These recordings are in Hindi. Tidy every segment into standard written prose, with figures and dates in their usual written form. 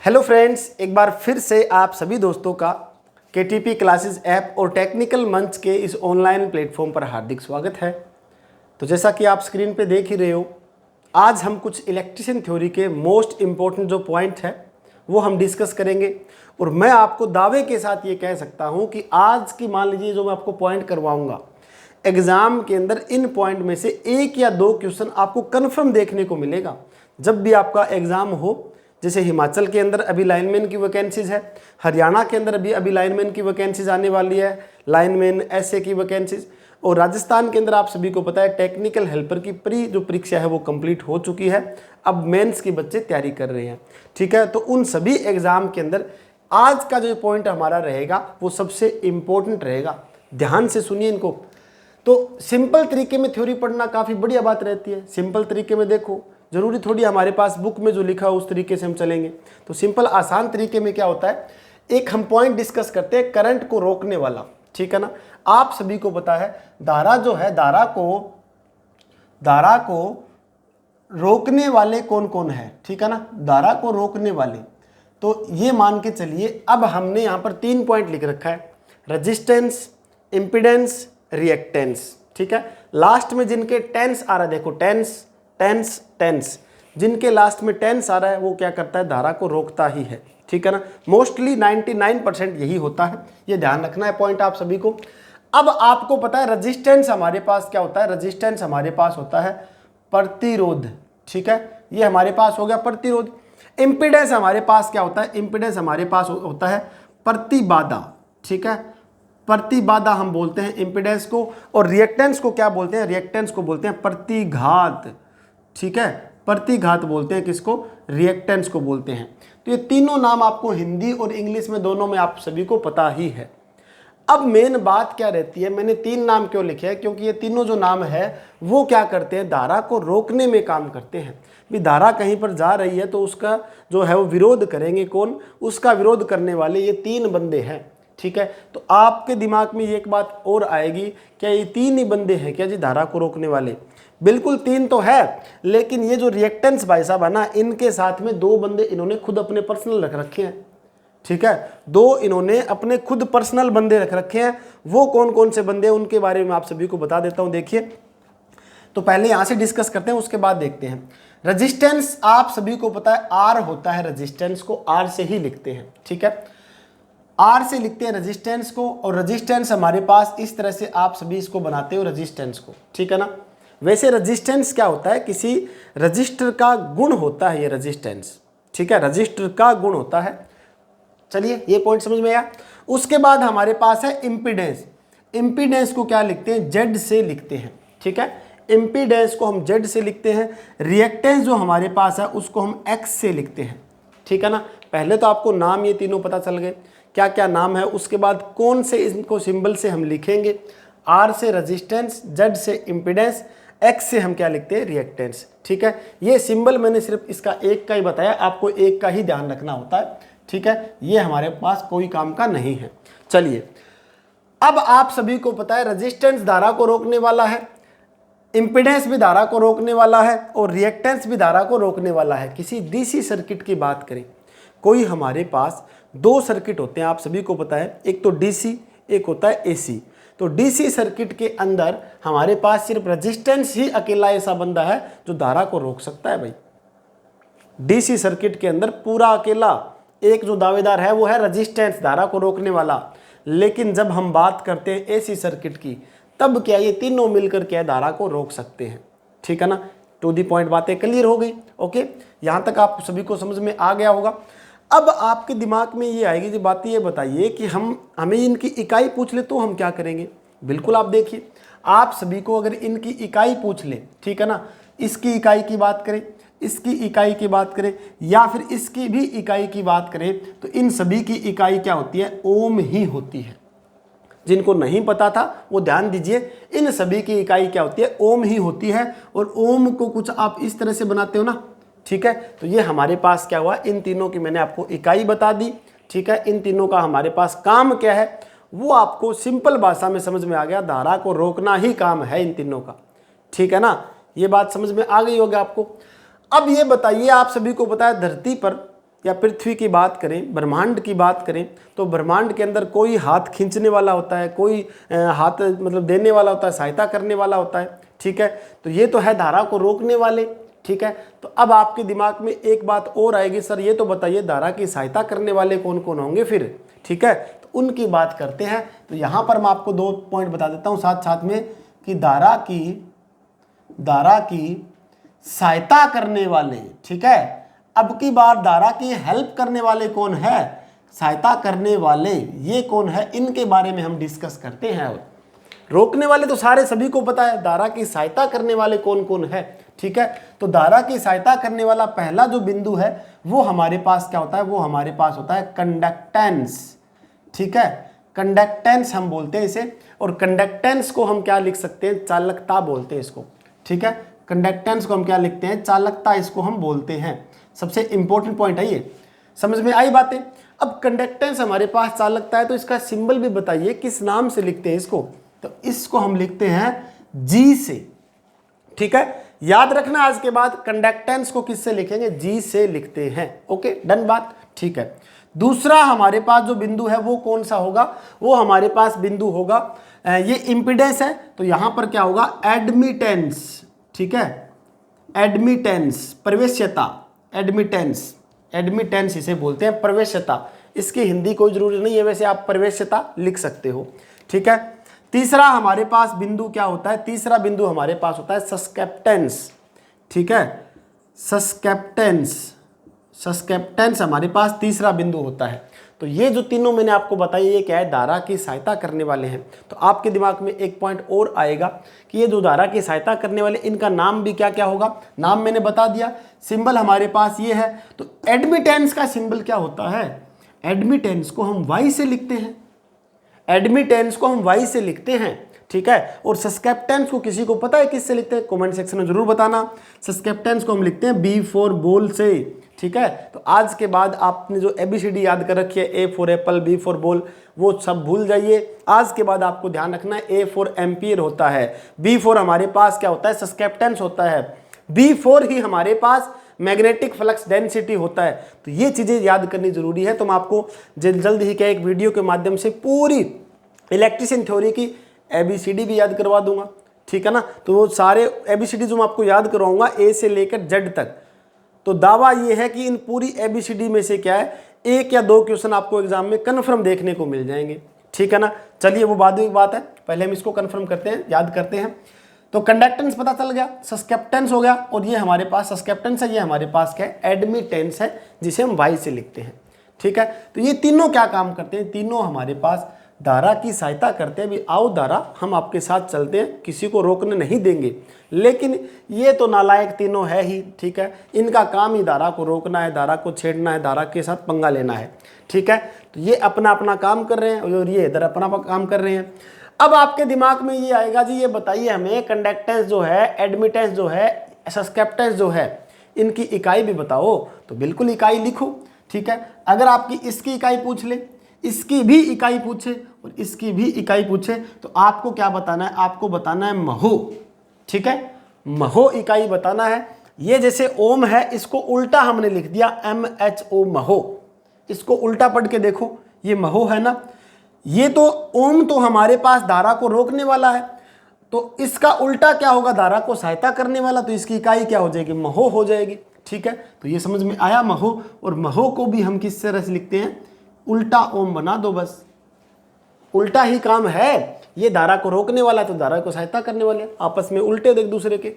हेलो फ्रेंड्स, एक बार फिर से आप सभी दोस्तों का केटीपी क्लासेस ऐप और टेक्निकल मंच के इस ऑनलाइन प्लेटफॉर्म पर हार्दिक स्वागत है। तो जैसा कि आप स्क्रीन पे देख ही रहे हो, आज हम कुछ इलेक्ट्रिशियन थ्योरी के मोस्ट इम्पोर्टेंट जो पॉइंट है वो हम डिस्कस करेंगे। और मैं आपको दावे के साथ ये कह सकता हूँ कि आज की मान लीजिए जो मैं आपको पॉइंट करवाऊँगा, एग्ज़ाम के अंदर इन पॉइंट में से एक या दो क्वेश्चन आपको कन्फर्म देखने को मिलेगा जब भी आपका एग्ज़ाम हो। जैसे हिमाचल के अंदर अभी लाइनमैन की वैकेंसीज है, हरियाणा के अंदर भी अभी लाइनमैन की वैकेंसीज आने वाली है, लाइनमैन एसए की वैकेंसीज, और राजस्थान के अंदर आप सभी को पता है टेक्निकल हेल्पर की प्री जो परीक्षा है वो कंप्लीट हो चुकी है। अब मेंस के बच्चे तैयारी कर रहे हैं, ठीक है। तो उन सभी एग्जाम के अंदर आज का जो पॉइंट हमारा रहेगा वो सबसे इम्पोर्टेंट रहेगा। ध्यान से सुनिए इनको। तो सिंपल तरीके में थ्योरी पढ़ना काफ़ी बढ़िया बात रहती है। सिंपल तरीके में देखो, जरूरी थोड़ी हमारे पास बुक में जो लिखा हो उस तरीके से हम चलेंगे। तो सिंपल आसान तरीके में क्या होता है, एक हम पॉइंट डिस्कस करते हैं करंट को रोकने वाला, ठीक है ना। आप सभी को पता है धारा जो है, धारा को रोकने वाले कौन कौन है, ठीक है ना। धारा को रोकने वाले, तो ये मान के चलिए अब हमने यहाँ पर 3 पॉइंट लिख रखा है, रजिस्टेंस, इम्पीडेंस, रिएक्टेंस, ठीक है। लास्ट में जिनके टेंस आ रहा है, देखो टेंस, जिनके लास्ट में टेंस आ रहा है वो क्या करता है, धारा को रोकता ही है, ठीक है ना। मोस्टली 99% यही होता है, ये ध्यान रखना है पॉइंट आप सभी को। अब आपको पता है रजिस्टेंस हमारे पास क्या होता है, रजिस्टेंस हमारे पास होता है प्रतिरोध, ठीक है। ये हमारे पास हो गया प्रतिरोध। इम्पीडेंस हमारे पास क्या होता है, इम्पीडेंस हमारे पास होता है प्रतिबाधा, ठीक है। प्रतिबाधा हम बोलते हैं इम्पीडेंस को। और रिएक्टेंस को क्या बोलते हैं, रिएक्टेंस को बोलते हैं प्रतिघात, ठीक है। प्रतिघात बोलते हैं किसको, रिएक्टेंस को बोलते हैं। तो ये तीनों नाम आपको हिंदी और इंग्लिश में दोनों में आप सभी को पता ही है। अब मेन बात क्या रहती है, मैंने 3 नाम क्यों लिखे हैं, क्योंकि ये तीनों जो नाम है वो क्या करते हैं, धारा को रोकने में काम करते हैं। भी धारा कहीं पर जा रही है तो उसका जो है वो विरोध करेंगे कौन, उसका विरोध करने वाले ये 3 बंदे हैं, ठीक है। तो आपके दिमाग में ये एक बात और आएगी, क्या ये 3 ही बंदे हैं क्या जी धारा को रोकने वाले? बिल्कुल 3 तो है, लेकिन ये जो रिएक्टेंस भाई साहब है ना, इनके साथ में 2 बंदे इन्होंने खुद अपने पर्सनल रख रखे हैं, ठीक है। 2 इन्होंने अपने खुद पर्सनल बंदे रख रखे हैं। वो कौन कौन से बंदे हैं उनके बारे में आप सभी को बता देता हूं। देखिए, तो पहले यहां से डिस्कस करते हैं, उसके बाद देखते हैं। रजिस्टेंस आप सभी को पता है आर होता है, रजिस्टेंस को आर से ही लिखते हैं, ठीक है। आर से लिखते हैं रजिस्टेंस को, और रजिस्टेंस हमारे पास इस तरह से आप सभी इसको बनाते हो रजिस्टेंस को, ठीक है ना। वैसे रजिस्टेंस क्या होता है, किसी रजिस्टर का गुण होता है ये रजिस्टेंस, ठीक है। रजिस्टर का गुण होता है। चलिए ये पॉइंट समझ में आया। उसके बाद हमारे पास है इम्पीडेंस। इम्पीडेंस को क्या लिखते हैं, जेड से लिखते हैं, ठीक है। इम्पीडेंस को हम जेड से लिखते हैं। रिएक्टेंस जो हमारे पास है उसको हम एक्स से लिखते हैं, ठीक है ना। पहले तो आपको नाम ये तीनों पता चल गए क्या क्या नाम है, उसके बाद कौन से इनको सिंबल से हम लिखेंगे। आर से रजिस्टेंस, जेड से इम्पीडेंस, एक्स से हम क्या लिखते हैं, रिएक्टेंस, ठीक है। ये सिंबल मैंने सिर्फ इसका एक का ही बताया, आपको एक का ही ध्यान रखना होता है, ठीक है। ये हमारे पास कोई काम का नहीं है। चलिए, अब आप सभी को पता है रजिस्टेंस धारा को रोकने वाला है, इम्पीडेंस भी धारा को रोकने वाला है, और रिएक्टेंस भी धारा को रोकने वाला है। किसी डीसी सर्किट की बात करें, कोई हमारे पास 2 सर्किट होते हैं, आप सभी को पता है, एक तो डीसी, एक होता है एसी। तो डीसी सर्किट के अंदर हमारे पास सिर्फ रेजिस्टेंस ही अकेला ऐसा बंदा है जो धारा को रोक सकता है भाई। डीसी सर्किट के अंदर पूरा अकेला एक जो दावेदार है वो है रेजिस्टेंस, धारा को रोकने वाला। लेकिन जब हम बात करते हैं एसी सर्किट की, तब क्या ये तीनों मिलकर क्या धारा को रोक सकते हैं, ठीक है ना। टू दी पॉइंट बातें क्लियर हो गई, ओके। यहां तक आप सभी को समझ में आ गया होगा। अब आपके दिमाग में ये आएगी जी बात, ये बताइए कि हमें इनकी इकाई पूछ ले तो हम क्या करेंगे। बिल्कुल, आप देखिए, आप सभी को अगर इनकी इकाई पूछ ले, ठीक है ना, इसकी इकाई की बात करें, इसकी इकाई की बात करें, या फिर इसकी भी इकाई की बात करें, तो इन सभी की इकाई क्या होती है, ओम ही होती है। जिनको नहीं पता था वो ध्यान दीजिए, इन सभी की इकाई क्या होती है, ओम ही होती है। और ओम को कुछ आप इस तरह से बनाते हो ना, ठीक है। तो ये हमारे पास क्या हुआ, इन तीनों की मैंने आपको इकाई बता दी, ठीक है। इन तीनों का हमारे पास काम क्या है वो आपको सिंपल भाषा में समझ में आ गया, धारा को रोकना ही काम है इन तीनों का, ठीक है ना। ये बात समझ में आ गई होगी आपको। अब ये बताइए, आप सभी को पता है धरती पर या पृथ्वी की बात करें, ब्रह्मांड की बात करें, तो ब्रह्मांड के अंदर कोई हाथ खींचने वाला होता है, कोई हाथ मतलब देने वाला होता है, सहायता करने वाला होता है, ठीक है। तो ये तो है धारा को रोकने वाले, ठीक है। तो अब आपके दिमाग में एक बात और आएगी, सर ये तो बताइए धारा की सहायता करने वाले कौन कौन होंगे फिर, ठीक है। तो उनकी बात करते हैं। तो यहाँ पर मैं आपको 2 पॉइंट बता देता हूँ साथ साथ में कि धारा की सहायता करने वाले, ठीक है। अब की बार धारा की हेल्प करने वाले कौन है, सहायता करने वाले ये कौन है, इनके बारे में हम डिस्कस करते हैं। रोकने वाले तो सारे सभी को पता है, धारा की सहायता करने वाले कौन कौन है, ठीक है। तो धारा की सहायता करने वाला पहला जो बिंदु है वो हमारे पास क्या होता है, वो हमारे पास होता है कंडक्टेंस, ठीक है। कंडक्टेंस हम बोलते हैं इसे, और कंडक्टेंस को हम क्या लिख सकते हैं, चालकता बोलते हैं इसको, ठीक है। कंडक्टेंस को हम क्या लिखते हैं, चालकता इसको हम बोलते हैं। सबसे इंपॉर्टेंट पॉइंट है ये, समझ में आई बातें। अब कंडक्टेंस हमारे पास चालकता है, तो इसका सिंबल भी बताइए किस नाम से लिखते हैं इसको। तो इसको हम लिखते हैं जी से, ठीक है। याद रखना आज के बाद कंडक्टेंस को किससे लिखेंगे, जी से लिखते हैं। ओके डन बात, ठीक है। दूसरा हमारे पास जो बिंदु है वो कौन सा होगा, वो हमारे पास बिंदु होगा, ये इंपीडेंस है, तो यहां पर क्या होगा, एडमिटेंस, ठीक है। एडमिटेंस, प्रवेश्यता, एडमिटेंस इसे बोलते हैं, प्रवेश्यता। इसकी हिंदी कोई जरूरी नहीं है, वैसे आप प्रवेश्यता लिख सकते हो, ठीक है। तीसरा हमारे पास बिंदु क्या होता है, तीसरा बिंदु हमारे पास होता है सस्केप्टेंस, ठीक है। सस्केप्टेंस हमारे पास तीसरा बिंदु होता है। तो ये जो तीनों मैंने आपको बताई ये क्या है, धारा की सहायता करने वाले हैं। तो आपके दिमाग में एक पॉइंट और आएगा कि ये जो धारा की सहायता करने वाले, इनका नाम भी क्या क्या होगा, नाम मैंने बता दिया। सिंबल हमारे पास ये है। तो एडमिटेंस का सिंबल क्या होता है, एडमिटेंस को हम वाई से लिखते हैं, एडमिटेंस को हम वाई से लिखते हैं, ठीक है। और सस्केप्टेंस को किसी को पता है किससे लिखते हैं, कमेंट सेक्शन में जरूर बताना। सस्केप्टेंस को हम लिखते हैं बी फॉर बॉल से, ठीक है। तो आज के बाद आपने जो ABCD याद कर रखी है, A for apple, B for ball, वो सब भूल जाइए। आज के बाद आपको ध्यान रखना है ए फॉर एम्पियर होता है, बी फॉर हमारे पास क्या होता है, सस्केप्टेंस होता है, बी फॉर ही हमारे पास मैग्नेटिक फ्लक्स डेंसिटी होता है। तो ये चीज़ें याद करनी जरूरी है। तो मैं आपको जल्द ही क्या एक वीडियो के माध्यम से पूरी इलेक्ट्रिशियन थ्योरी की ABCD भी याद करवा दूंगा, ठीक है ना। तो वो सारे ABCD जो मैं आपको याद करवाऊंगा A से लेकर Z तक, तो दावा ये है कि इन पूरी ABCD में से क्या है, 1 या 2 क्वेश्चन आपको एग्जाम में कन्फर्म देखने को मिल जाएंगे, ठीक है ना। चलिए वो बाद में बात है, पहले हम इसको कन्फर्म करते हैं, याद करते हैं। तो कंडक्टेंस पता चल गया, सस्केप्टेंस हो गया, और ये हमारे पास सस्केप्टेंस है, ये हमारे पास क्या है, एडमिटेंस है, जिसे हम वाई से लिखते हैं, ठीक है। तो ये तीनों क्या काम करते हैं, तीनों हमारे पास धारा की सहायता करते हैं। भी आओ धारा, हम आपके साथ चलते हैं, किसी को रोकने नहीं देंगे। लेकिन ये तो नालायक तीनों है ही, ठीक है। इनका काम ही धारा को रोकना है, धारा को छेड़ना है, धारा के साथ पंगा लेना है, ठीक है। तो ये अपना अपना काम कर रहे हैं और ये इधर अपना काम कर रहे हैं। अब आपके दिमाग में ये आएगा जी, ये बताइए हमें कंडक्टेंस जो है, एडमिटेंस जो है, सस्केप्टेंस जो है, इनकी इकाई भी बताओ। तो बिल्कुल इकाई लिखो, ठीक है। अगर आपकी इसकी इकाई पूछ ले, इसकी भी इकाई पूछे और इसकी भी इकाई पूछे, तो आपको क्या बताना है, आपको बताना है महो, ठीक है। महो इकाई बताना है। ये जैसे ओम है, इसको उल्टा हमने लिख दिया MHO, महो। इसको उल्टा पढ़ के देखो, ये महो है ना। ये तो ओम तो हमारे पास धारा को रोकने वाला है, तो इसका उल्टा क्या होगा, धारा को सहायता करने वाला। तो इसकी इकाई क्या हो जाएगी, महो हो जाएगी, ठीक है। तो ये समझ में आया महो। और महो को भी हम किस तरह से लिखते हैं, उल्टा ओम बना दो, बस उल्टा ही काम है। ये धारा को रोकने वाला तो धारा को सहायता करने वाले, आपस में उल्टे एक दूसरे के।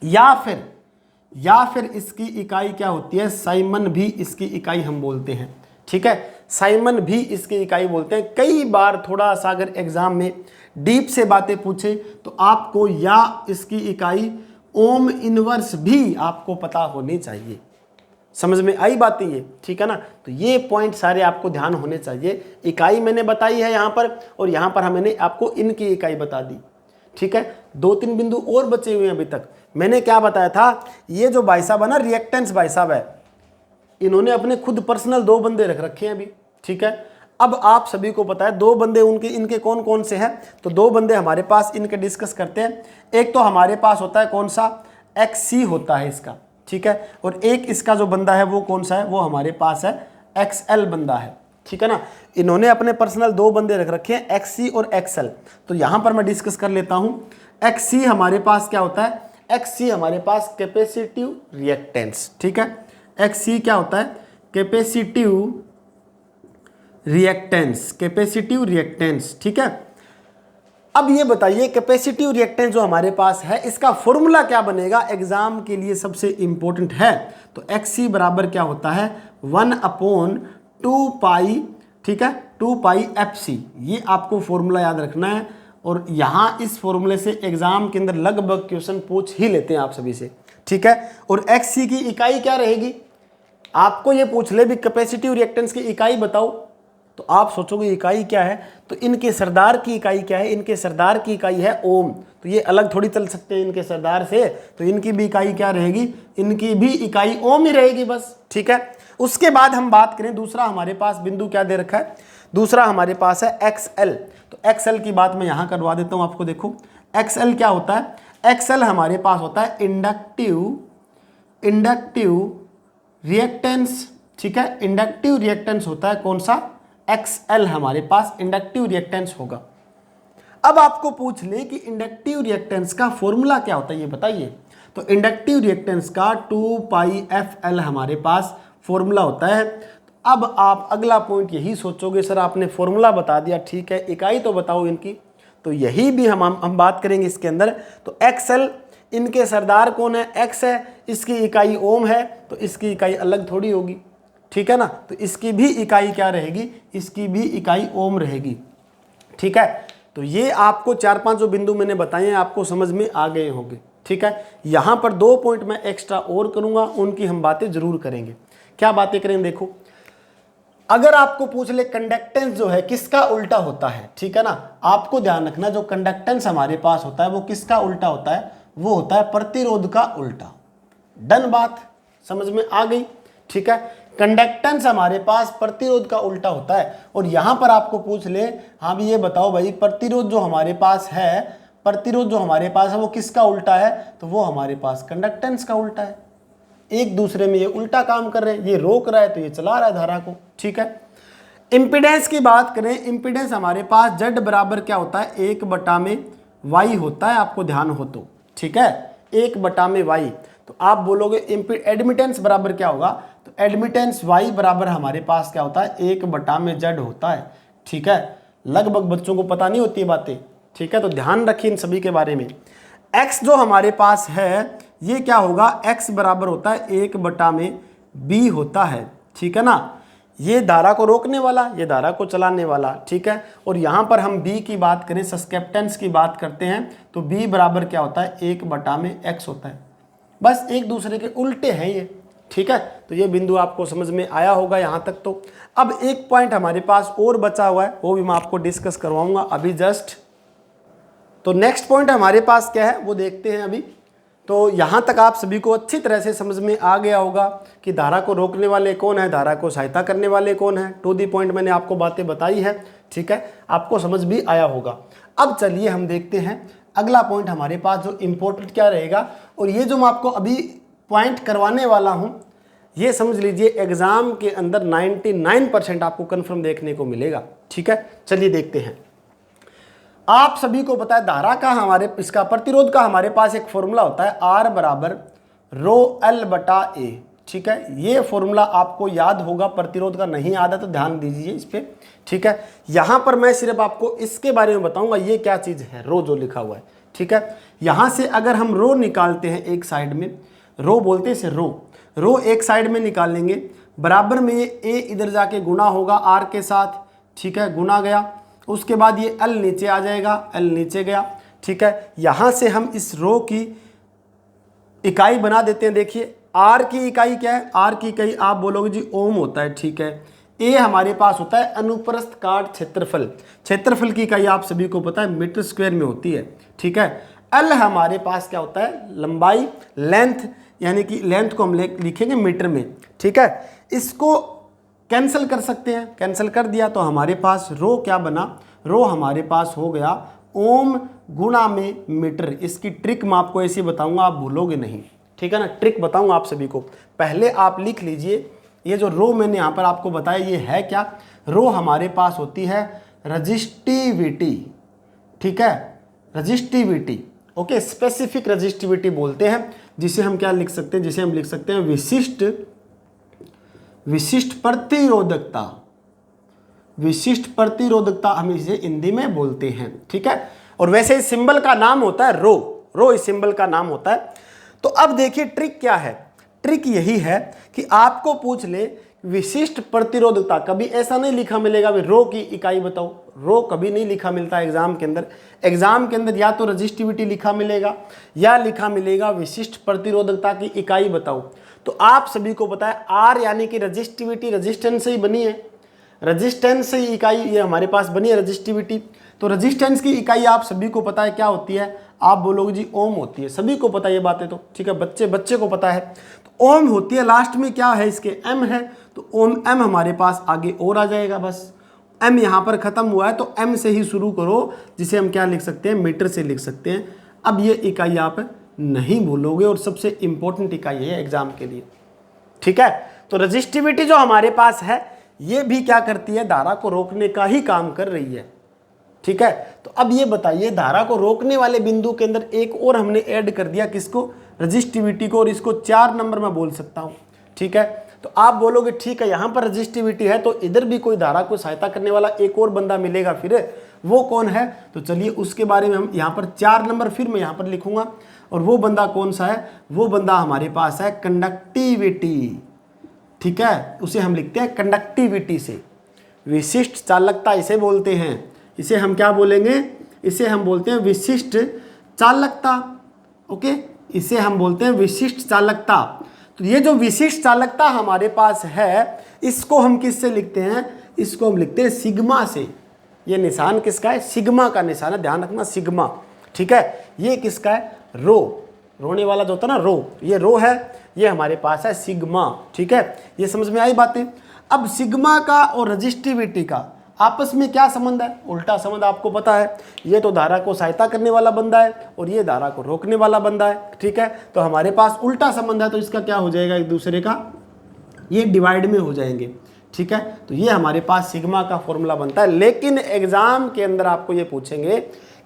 या फिर इसकी इकाई क्या होती है, साइमन भी इसकी इकाई हम बोलते हैं, ठीक है। साइमन भी इसकी इकाई बोलते हैं। कई बार थोड़ा सा अगर एग्जाम में डीप से बातें पूछे तो आपको या इसकी इकाई ओम इनवर्स भी आपको पता होनी चाहिए। समझ में आई बातें ये, ठीक है ना। तो ये पॉइंट सारे आपको ध्यान होने चाहिए। इकाई मैंने बताई है यहाँ पर, और यहाँ पर मैंने आपको इनकी इकाई बता दी, ठीक है। 2-3 बिंदु और बचे हुए हैं अभी तक। मैंने क्या बताया था, ये जो भाई साहब है ना, रिएक्टेंस भाई साहब है, इन्होंने अपने खुद पर्सनल 2 बंदे रख रखे हैं अभी, ठीक है। अब आप सभी को पता है 2 बंदे इनके कौन कौन से हैं। तो 2 बंदे हमारे पास, इनके डिस्कस करते हैं। एक तो हमारे पास होता है कौन सा, XC होता है इसका, ठीक है। और एक इसका जो बंदा है वो कौन सा है, वो हमारे पास है XL बंदा है, ठीक है ना। इन्होंने अपने पर्सनल दो बंदे रख रखे हैं XC और XL। तो यहां पर मैं डिस्कस कर लेता हूं। XC हमारे पास क्या होता है, XC हमारे पास कैपेसिटिव रिएक्टेंस, ठीक है। XC क्या होता है, कैपेसिटिव रिएक्टेंस, कैपेसिटिव रिएक्टेंस, ठीक है। अब ये बताइए कैपेसिटिव रिएक्टेंस जो हमारे पास है इसका फॉर्मूला क्या बनेगा, एग्जाम के लिए सबसे इंपॉर्टेंट है। तो XC बराबर क्या होता है, 1/2 पाई, ठीक है, 2 पाई FC। ये आपको फॉर्मूला याद रखना है। और यहाँ इस फॉर्मूले से एग्जाम के अंदर लगभग क्वेश्चन पूछ ही लेते हैं आप सभी से, ठीक है। और XC की इकाई क्या रहेगी, आपको ये पूछ ले भी कैपेसिटिव रिएक्टेंस की इकाई बताओ, तो आप सोचोगे इकाई क्या है, तो इनके सरदार की इकाई क्या है, इनके सरदार की इकाई है ओम। तो ये अलग थोड़ी चल सकते हैं इनके सरदार से, तो इनकी भी इकाई क्या रहेगी, इनकी भी इकाई ओम ही रहेगी बस, ठीक है। उसके बाद हम बात करें, दूसरा हमारे पास बिंदु क्या दे रखा है, दूसरा हमारे पास है XL। तो XL की बात मैं यहाँ करवा देता हूँ आपको। देखो XL क्या होता है, XL हमारे पास होता है इंडक्टिव रिएक्टेंस, ठीक है। इंडक्टिव रिएक्टेंस होता है कौन सा, XL हमारे पास इंडक्टिव रिएक्टेंस होगा। अब आपको पूछ ले कि इंडक्टिव रिएक्टेंस का फॉर्मूला क्या होता है, ये बताइए। तो इंडक्टिव रिएक्टेंस का 2 पाई FL हमारे पास फॉर्मूला होता है। अब आप अगला पॉइंट यही सोचोगे, सर आपने फॉर्मूला बता दिया, ठीक है, इकाई तो बताओ इनकी। तो यही भी हम बात करेंगे इसके अंदर। तो XL, इनके सरदार कौन है, X है, इसकी इकाई ओम है, तो इसकी इकाई अलग थोड़ी होगी, ठीक है ना। तो इसकी भी इकाई क्या रहेगी, इसकी भी इकाई ओम रहेगी, ठीक है। तो ये आपको 4-5 जो बिंदु मैंने बताए हैं आपको समझ में आ गए होंगे, ठीक है। यहाँ पर 2 पॉइंट मैं एक्स्ट्रा और करूँगा, उनकी हम बातें जरूर करेंगे। क्या बातें करेंगे, देखो अगर आपको पूछ ले कंडक्टेंस जो है किसका उल्टा होता है, ठीक है ना, आपको ध्यान रखना जो कंडक्टेंस हमारे पास होता है वो किसका उल्टा होता है, वो होता है प्रतिरोध का उल्टा। डन, बात समझ में आ गई, ठीक है। कंडक्टेंस हमारे पास प्रतिरोध का उल्टा होता है। और यहां पर आपको पूछ ले, हाँ भी ये बताओ भाई प्रतिरोध जो हमारे पास है, प्रतिरोध जो हमारे पास है वो किसका उल्टा है, तो वो हमारे पास कंडक्टेंस का उल्टा है। एक दूसरे में ये उल्टा काम कर रहे हैं, ये रोक रहा है तो ये चला रहा है धारा को, ठीक है। इंपीडेंस की बात करें, इंपीडेंस हमारे पास Z बराबर क्या होता है, 1/Y होता है, आपको ध्यान हो तो, ठीक है, 1/Y। तो आप बोलोगे एडमिटेंस बराबर क्या होगा, तो एडमिटेंस Y बराबर हमारे पास क्या होता है, 1/Z होता है, ठीक है। लगभग बच्चों को पता नहीं होती बातें, ठीक है, तो ध्यान रखिए इन सभी के बारे में। X जो हमारे पास है ये क्या होगा, X बराबर होता है 1/B होता है, ठीक है ना। ये धारा को रोकने वाला, ये धारा को चलाने वाला, ठीक है। और यहाँ पर हम B की बात करें, सस्केप्टेंस की बात करते हैं, तो B बराबर क्या होता है, 1/X होता है। बस एक दूसरे के उल्टे हैं ये, ठीक है। तो ये बिंदु आपको समझ में आया होगा यहाँ तक। तो अब एक पॉइंट हमारे पास और बचा हुआ है, वो भी मैं आपको डिस्कस करवाऊंगा अभी जस्ट। तो नेक्स्ट पॉइंट हमारे पास क्या है वो देखते हैं अभी। तो यहाँ तक आप सभी को अच्छी तरह से समझ में आ गया होगा कि धारा को रोकने वाले कौन है, धारा को सहायता करने वाले कौन है। टू दी पॉइंट मैंने आपको बातें बताई है, ठीक है, आपको समझ भी आया होगा। अब चलिए हम देखते हैं अगला पॉइंट हमारे पास जो इम्पोर्टेंट क्या रहेगा। और ये जो मैं आपको अभी पॉइंट करवाने वाला हूँ ये समझ लीजिए एग्जाम के अंदर 99% आपको कन्फर्म देखने को मिलेगा, ठीक है। चलिए देखते हैं। आप सभी को पता है धारा का हमारे इसका प्रतिरोध का हमारे पास एक फॉर्मूला होता है R बराबर ρL/A, ठीक है। ये फॉर्मूला आपको याद होगा, प्रतिरोध का नहीं याद है तो ध्यान दीजिए इस पे, ठीक है। यहाँ पर मैं सिर्फ आपको इसके बारे में बताऊंगा ये क्या चीज़ है, रो जो लिखा हुआ है, ठीक है। यहाँ से अगर हम रो निकालते हैं एक साइड में, रो बोलते हैं इसे रो एक साइड में निकालेंगे, बराबर में ये A इधर जाके गुना होगा R के साथ, ठीक है, गुना गया। उसके बाद ये L नीचे आ जाएगा, L नीचे गया, ठीक है। यहाँ से हम इस रो की इकाई बना देते हैं। देखिए R की इकाई क्या है, R की इकाई आप बोलोगे जी ओम होता है, ठीक है। A हमारे पास होता है अनुप्रस्थ काट क्षेत्रफल, क्षेत्रफल की इकाई आप सभी को पता है मीटर स्क्वायर में होती है, ठीक है। L हमारे पास क्या होता है, लंबाई, लेंथ, यानी कि लेंथ को हम लिखेंगे मीटर में, ठीक है। इसको कैंसिल कर सकते हैं, कैंसिल कर दिया तो हमारे पास रो क्या बना, रो हमारे पास हो गया ओम गुणा में मीटर। इसकी ट्रिक मैं आपको ऐसी बताऊंगा, आप भूलोगे नहीं, ठीक है ना। ट्रिक बताऊंगा आप सभी को, पहले आप लिख लीजिए, ये जो रो मैंने यहाँ पर आपको बताया ये है क्या, रो हमारे पास होती है रजिस्टिविटी, ठीक है, रजिस्टिविटी, ओके, स्पेसिफिक रजिस्टिविटी बोलते हैं, जिसे हम क्या लिख सकते हैं, जिसे हम लिख सकते हैं विशिष्ट प्रतिरोधकता, विशिष्ट प्रतिरोधकता हम इसे हिंदी में बोलते हैं, ठीक है। और वैसे इस सिंबल का नाम होता है रो, रो इस सिंबल का नाम होता है। तो अब देखिए ट्रिक क्या है, ट्रिक यही है कि आपको पूछ ले विशिष्ट प्रतिरोधकता, कभी ऐसा नहीं लिखा मिलेगा भाई रो की इकाई बताओ, रो कभी नहीं लिखा मिलता एग्जाम के अंदर। एग्जाम के अंदर या तो रजिस्टिविटी लिखा मिलेगा या लिखा मिलेगा विशिष्ट प्रतिरोधकता की इकाई बताओ। तो आप सभी को पता है आर यानी कि रजिस्टिविटी रेजिस्टेंस से ही बनी है, रेजिस्टेंस से ही इकाई ये हमारे पास बनी है रजिस्टिविटी। तो रेजिस्टेंस की इकाई आप सभी को पता है क्या होती है, आप बोलोगे जी ओम होती है, सभी को पता है ये बातें तो, ठीक है, बच्चे को पता है। तो ओम होती है, लास्ट में क्या है इसके एम है, तो ओम एम हमारे पास आगे और आ जाएगा, बस एम यहाँ पर खत्म हुआ है तो एम से ही शुरू करो, जिसे हम क्या लिख सकते हैं, मीटर से लिख सकते हैं। अब ये इकाई आप नहीं भूलोगे और सबसे इंपॉर्टेंट इकाई है एग्जाम के लिए, ठीक है। तो रजिस्टिविटी जो हमारे पास है ये भी क्या करती है, धारा को रोकने का ही काम कर रही है, ठीक है। तो अब ये बताइए धारा को रोकने वाले बिंदु के अंदर एक और हमने ऐड कर दिया, किसको, रजिस्टिविटी को, और इसको 4 नंबर में बोल सकता हूं, ठीक है। तो आप बोलोगे ठीक है यहां पर रजिस्टिविटी है तो इधर भी कोई धारा को सहायता करने वाला एक और बंदा मिलेगा, फिर वो कौन है, तो चलिए उसके बारे में हम यहाँ पर 4 नंबर फिर मैं यहाँ पर लिखूंगा, और वो बंदा कौन सा है, वो बंदा हमारे पास है कंडक्टिविटी, ठीक है, उसे हम लिखते हैं कंडक्टिविटी से, विशिष्ट चालकता इसे बोलते हैं, इसे हम क्या बोलेंगे, इसे हम बोलते हैं विशिष्ट चालकता, ओके, इसे हम बोलते हैं विशिष्ट चालकता। तो ये जो विशिष्ट चालकता हमारे पास है इसको हम किससे लिखते हैं, इसको हम लिखते हैं सिग्मा से। ये निशान किसका है, सिग्मा का निशान है, ध्यान रखना सिग्मा, ठीक है। ये किसका है, रो, रोने वाला जो होता है ना रो, ये रो है, ये हमारे पास है सिग्मा, ठीक है। ये समझ में आई बातें। अब सिग्मा का और रजिस्टिविटी का आपस में क्या संबंध है, उल्टा संबंध आपको पता है, ये तो धारा को सहायता करने वाला बंदा है और ये धारा को रोकने वाला बंदा है, ठीक है। तो हमारे पास उल्टा संबंध है तो इसका क्या हो जाएगा, एक दूसरे का ये डिवाइड में हो जाएंगे, ठीक है। तो ये हमारे पास सिग्मा का फॉर्मूला बनता है। लेकिन एग्जाम के अंदर आपको ये पूछेंगे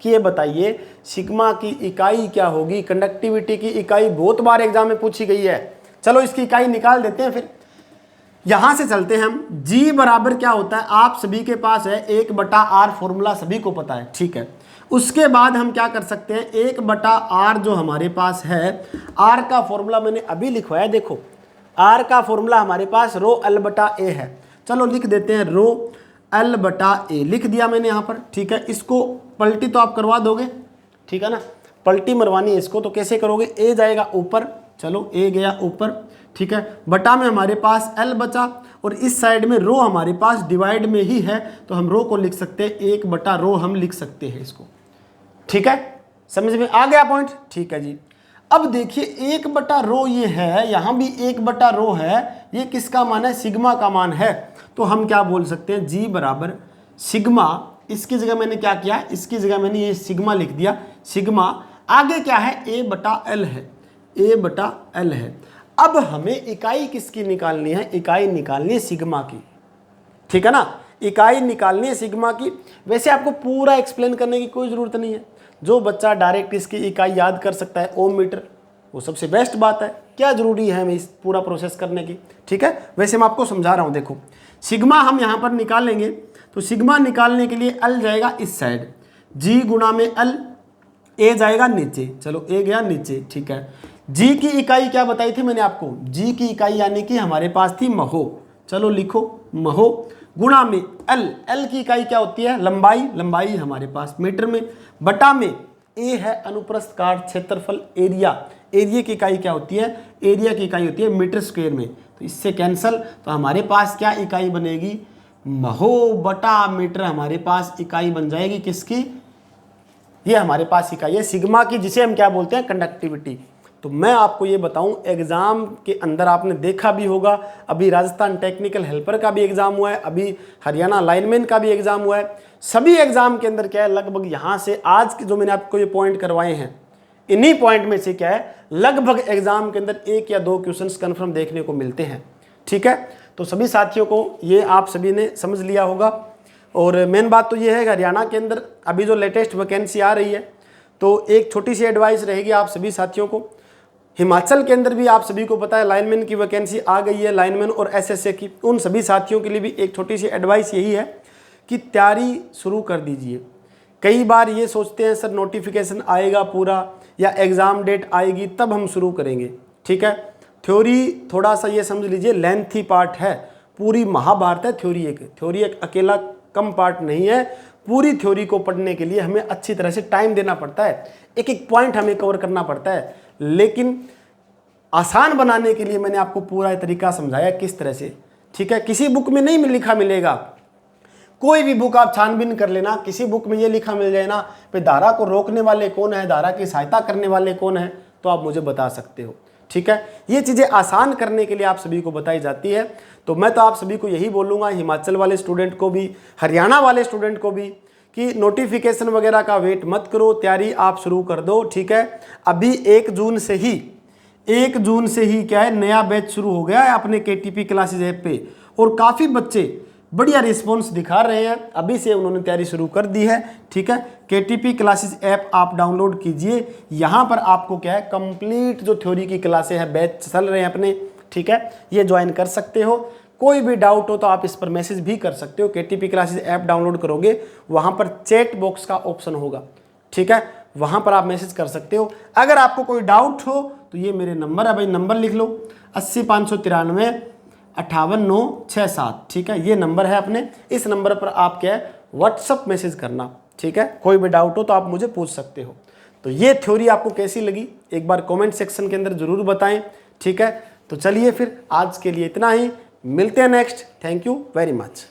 कि ये बताइए सिग्मा की इकाई क्या होगी, कंडक्टिविटी की इकाई बहुत बार एग्जाम में पूछी गई है, चलो इसकी इकाई निकाल देते हैं। फिर यहां से चलते हैं हम, G बराबर क्या होता है आप सभी के पास है 1/r फॉर्मूला सभी को पता है, ठीक है। उसके बाद हम क्या कर सकते हैं, 1/r जो हमारे पास है, r का फॉर्मूला मैंने अभी लिखवाया, देखो r का फॉर्मूला हमारे पास रो L/A है, चलो लिख देते हैं रो L/A, लिख दिया मैंने यहाँ पर, ठीक है। इसको पलटी तो आप करवा दोगे, ठीक है ना, पलटी मरवानी है इसको, तो कैसे करोगे, a जाएगा ऊपर, चलो a गया ऊपर, ठीक है, बटा में हमारे पास L बचा, और इस साइड में रो हमारे पास डिवाइड में ही है तो हम रो को लिख सकते हैं 1/रो हम लिख सकते हैं इसको, ठीक है, समझ में आ गया पॉइंट, ठीक है जी। अब देखिए 1/रो ये है, यहाँ भी 1/रो है, ये किसका मान है, सिग्मा का मान है, तो हम क्या बोल सकते हैं, G बराबर सिग्मा, इसकी जगह मैंने क्या किया, इसकी जगह मैंने ये सिग्मा लिख दिया, सिग्मा आगे क्या है, A/L है, A/L है। अब हमें इकाई किसकी निकालनी है, इकाई निकालनी है सिग्मा की, ठीक है ना, इकाई निकालनी है सिग्मा की। वैसे आपको पूरा एक्सप्लेन करने की कोई ज़रूरत नहीं है, जो बच्चा डायरेक्ट इसकी इकाई याद कर सकता है ओम मीटर, वो सबसे बेस्ट बात है, क्या ज़रूरी है हमें इस पूरा प्रोसेस करने की, ठीक है। वैसे मैं आपको समझा रहा हूँ, देखो सिग्मा हम यहाँ पर निकालेंगे, तो सिग्मा निकालने के लिए L जाएगा इस साइड, G गुणा में L, A जाएगा नीचे, चलो A गया नीचे, ठीक है। G की इकाई क्या बताई थी मैंने आपको, G की इकाई यानी कि हमारे पास थी महो, चलो लिखो महो, गुणा में L, L की इकाई क्या होती है, लंबाई, लंबाई हमारे पास मीटर में, बटा में A है अनुप्रस्थ काट क्षेत्रफल, एरिया, एरिया की इकाई क्या होती है, एरिया की इकाई होती है मीटर स्क्वायर में, तो इससे कैंसल, तो हमारे पास क्या इकाई बनेगी, महो बटा मीटर हमारे पास इकाई बन जाएगी किसकी, ये हमारे पास इकाई है सिग्मा की, जिसे हम क्या बोलते हैं, कंडक्टिविटी। तो मैं आपको ये बताऊं एग्जाम के अंदर आपने देखा भी होगा, अभी राजस्थान टेक्निकल हेल्पर का भी एग्जाम हुआ है, अभी हरियाणा लाइनमैन का भी एग्जाम हुआ है, सभी एग्जाम के अंदर क्या है लगभग यहाँ से आज के जो मैंने आपको ये पॉइंट करवाए हैं इन्हीं पॉइंट में से क्या है, लगभग एग्जाम के अंदर 1 या 2 क्वेश्चंस कन्फर्म देखने को मिलते हैं। ठीक है, तो सभी साथियों को ये आप सभी ने समझ लिया होगा। और मेन बात तो ये है कि हरियाणा के अंदर अभी जो लेटेस्ट वैकेंसी आ रही है, तो एक छोटी सी एडवाइस रहेगी आप सभी साथियों को। हिमाचल के अंदर भी आप सभी को पता है लाइनमैन की वैकेंसी आ गई है, लाइनमैन और एसएसए की। उन सभी साथियों के लिए भी एक छोटी सी एडवाइस यही है कि तैयारी शुरू कर दीजिए। कई बार ये सोचते हैं सर नोटिफिकेशन आएगा पूरा या एग्ज़ाम डेट आएगी तब हम शुरू करेंगे। ठीक है, थ्योरी थोड़ा सा ये समझ लीजिए लेंथी पार्ट है, पूरी महाभारत है थ्योरी एक अकेला कम पार्ट नहीं है। पूरी थ्योरी को पढ़ने के लिए हमें अच्छी तरह से टाइम देना पड़ता है, एक एक पॉइंट हमें कवर करना पड़ता है। लेकिन आसान बनाने के लिए मैंने आपको पूरा तरीका समझाया किस तरह से। ठीक है, किसी बुक में नहीं लिखा मिलेगा, कोई भी बुक आप छानबीन कर लेना, किसी बुक में ये लिखा मिल जाए ना भाई धारा को रोकने वाले कौन है, धारा की सहायता करने वाले कौन है, तो आप मुझे बता सकते हो। ठीक है, ये चीज़ें आसान करने के लिए आप सभी को बताई जाती है। तो मैं तो आप सभी को यही बोलूँगा, हिमाचल वाले स्टूडेंट को भी, हरियाणा वाले स्टूडेंट को भी, कि नोटिफिकेशन वगैरह का वेट मत करो, तैयारी आप शुरू कर दो। ठीक है, अभी 1 जून से ही क्या है, नया बैच शुरू हो गया है अपने केटीपी क्लासेस ऐप पे, और काफ़ी बच्चे बढ़िया रिस्पॉन्स दिखा रहे हैं। अभी से उन्होंने तैयारी शुरू कर दी है। ठीक है, केटीपी क्लासेस ऐप आप डाउनलोड कीजिए। यहाँ पर आपको क्या है, कंप्लीट जो थ्योरी की क्लासें हैं, बैच चल रहे हैं अपने, ठीक है, ये ज्वाइन कर सकते हो। कोई भी डाउट हो तो आप इस पर मैसेज भी कर सकते हो। केटीपी क्लासेस ऐप डाउनलोड करोगे, वहाँ पर चैट बॉक्स का ऑप्शन होगा। ठीक है, वहाँ पर आप मैसेज कर सकते हो। अगर आपको कोई डाउट हो तो ये मेरे नंबर है भाई, नंबर लिख लो 80 593 58 967। ठीक है, ये नंबर है अपने, इस नंबर पर आप क्या है व्हाट्सअप मैसेज करना। ठीक है, कोई भी डाउट हो तो आप मुझे पूछ सकते हो। तो ये थ्योरी आपको कैसी लगी एक बार कमेंट सेक्शन के अंदर ज़रूर बताएं। ठीक है, तो चलिए फिर आज के लिए इतना ही, मिलते हैं next. Thank you very much.